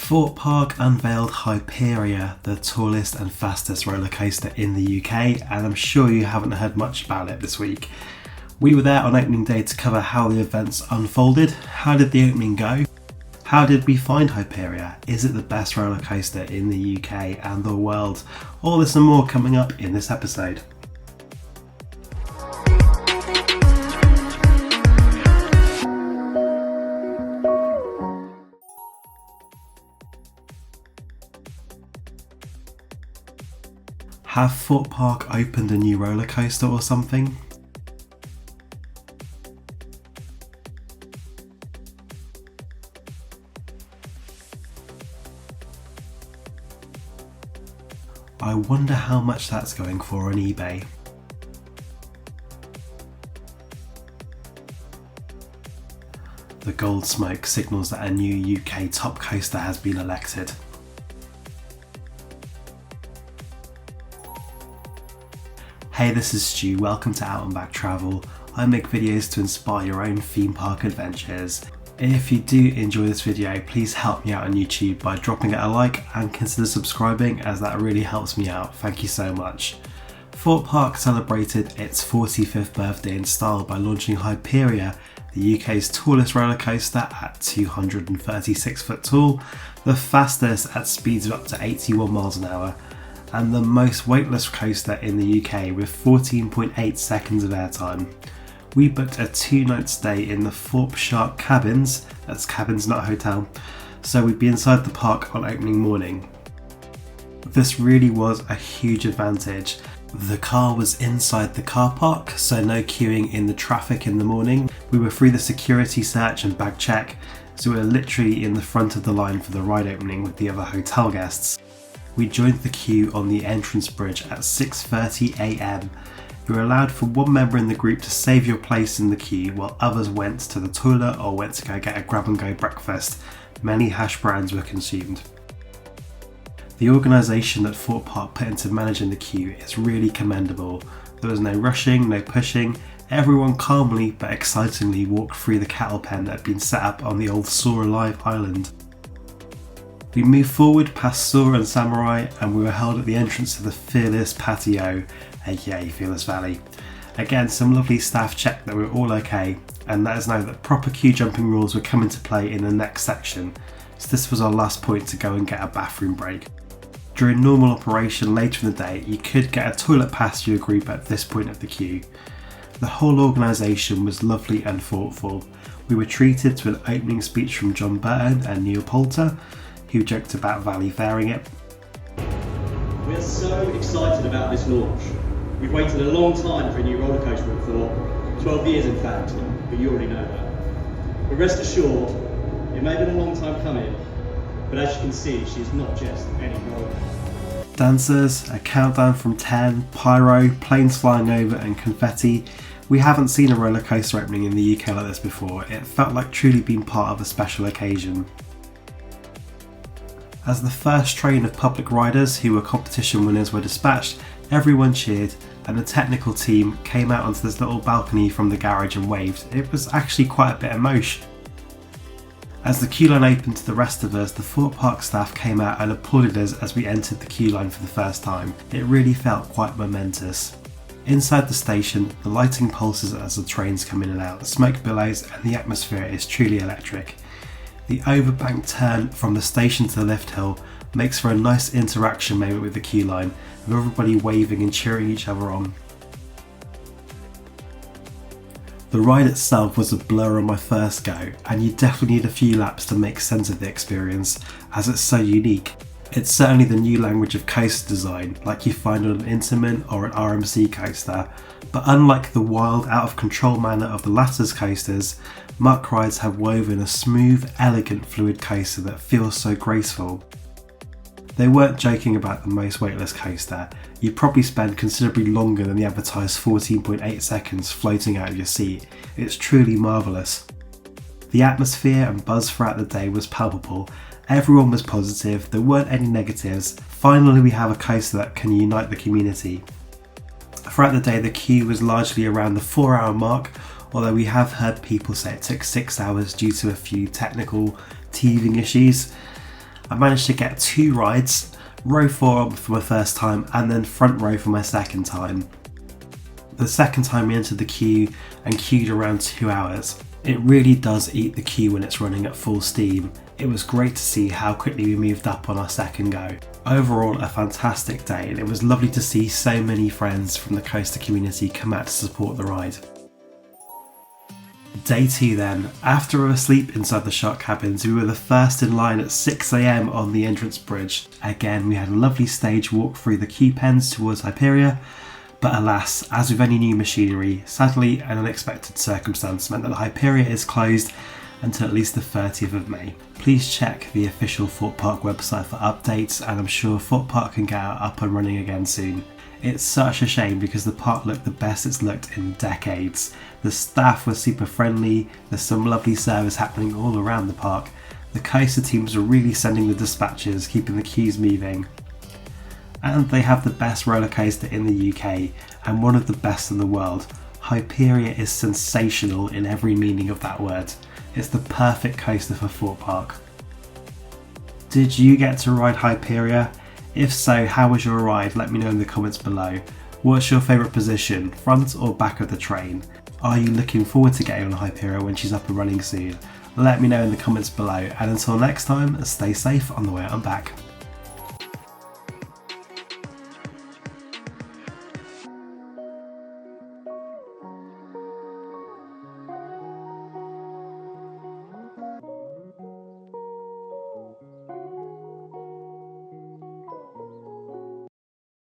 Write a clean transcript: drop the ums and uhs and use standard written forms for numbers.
Thorpe Park unveiled Hyperia, the tallest and fastest roller coaster in the UK, and I'm sure you haven't heard much about it this week. We were there on opening day to cover how the events unfolded. How did the opening go? How did we find Hyperia? Is it the best roller coaster in the UK and the world? All this and more coming up in this episode. Have Thorpe Park opened a new roller coaster or something? I wonder how much that's going for on eBay. The gold smoke signals that a new UK top coaster has been elected. Hey, this is Stu, welcome to Out and Back Travel. I make videos to inspire your own theme park adventures. If you do enjoy this video, please help me out on YouTube by dropping it a like and consider subscribing, as that really helps me out. Thank you so much. Thorpe Park celebrated its 45th birthday in style by launching Hyperia, the UK's tallest roller coaster at 236 foot tall, the fastest at speeds of up to 81 miles an hour, and the most weightless coaster in the UK with 14.8 seconds of airtime. We booked a 2-night stay in the Thorpe Shark cabins, that's cabins not a hotel, so we'd be inside the park on opening morning. This really was a huge advantage. The car was inside the car park, so no queuing in the traffic in the morning. We were through the security search and bag check, so we were literally in the front of the line for the ride opening with the other hotel guests. We joined the queue on the entrance bridge at 6:30 AM. You were allowed for one member in the group to save your place in the queue while others went to the toilet or went to go get a grab and go breakfast. Many hash browns were consumed. The organisation that Thorpe Park put into managing the queue is really commendable. There was no rushing, no pushing. Everyone calmly but excitingly walked through the cattle pen that had been set up on the old Soar Alive island. We moved forward past Soar and Samurai, and we were held at the entrance to the Fearless Patio, aka Fearless Valley. Again, some lovely staff checked that we were all okay, and let us know that proper queue jumping rules would come into play in the next section, so this was our last point to go and get a bathroom break. During normal operation later in the day, you could get a toilet pass to your group at this point of the queue. The whole organisation was lovely and thoughtful. We were treated to an opening speech from John Burton and Neil Poulter, who joked about valley fairing it. We're so excited about this launch. We've waited a long time for a new roller coaster at Thorpe, 12 years in fact, but you already know that. But rest assured, it may have been a long time coming, but as you can see, she's not just any roller coaster. Dancers, a countdown from 10, pyro, planes flying over and confetti. We haven't seen a roller coaster opening in the UK like this before. It felt like truly being part of a special occasion. As the first train of public riders who were competition winners were dispatched, everyone cheered and the technical team came out onto this little balcony from the garage and waved. It was actually quite a bit emotional. As the queue line opened to the rest of us, the Thorpe Park staff came out and applauded us as we entered the queue line for the first time. It really felt quite momentous. Inside the station, the lighting pulses as the trains come in and out, the smoke billows, and the atmosphere is truly electric. The overbank turn from the station to the lift hill makes for a nice interaction moment with the queue line, with everybody waving and cheering each other on. The ride itself was a blur on my first go, and you definitely need a few laps to make sense of the experience, as it's so unique. It's certainly the new language of coaster design, like you find on an Intamin or an RMC coaster, but unlike the wild, out of control manner of the latter's coasters, Mack Rides have woven a smooth, elegant fluid coaster that feels so graceful. They weren't joking about the most weightless coaster. You'd probably spend considerably longer than the advertised 14.8 seconds floating out of your seat. It's truly marvellous. The atmosphere and buzz throughout the day was palpable. Everyone was positive, there weren't any negatives. Finally, we have a coaster that can unite the community. Throughout the day, the queue was largely around the 4-hour mark, although we have heard people say it took 6 hours due to a few technical teething issues. I managed to get 2 rides, row 4 for my first time and then front row for my second time. The second time we entered the queue and queued around 2 hours. It really does eat the queue when it's running at full steam. It was great to see how quickly we moved up on our second go. Overall, a fantastic day, and it was lovely to see so many friends from the coaster community come out to support the ride. Day 2 then. After we were asleep inside the shark cabins, we were the first in line at 6 AM on the entrance bridge. Again, we had a lovely stage walk through the queue pens towards Hyperia, but alas, as with any new machinery, sadly an unexpected circumstance meant that Hyperia is closed until at least the 30th of May. Please check the official Thorpe Park website for updates, and I'm sure Thorpe Park can get up and running again soon. It's such a shame because the park looked the best it's looked in decades. The staff were super friendly, there's some lovely service happening all around the park. The coaster teams are really sending the dispatches, keeping the queues moving. And they have the best roller coaster in the UK and one of the best in the world. Hyperia is sensational in every meaning of that word. It's the perfect coaster for Thorpe Park. Did you get to ride Hyperia? If so, how was your ride? Let me know in the comments below. What's your favourite position, front or back of the train? Are you looking forward to getting on Hyperia when she's up and running soon? Let me know in the comments below, and until next time, stay safe on the way out and back.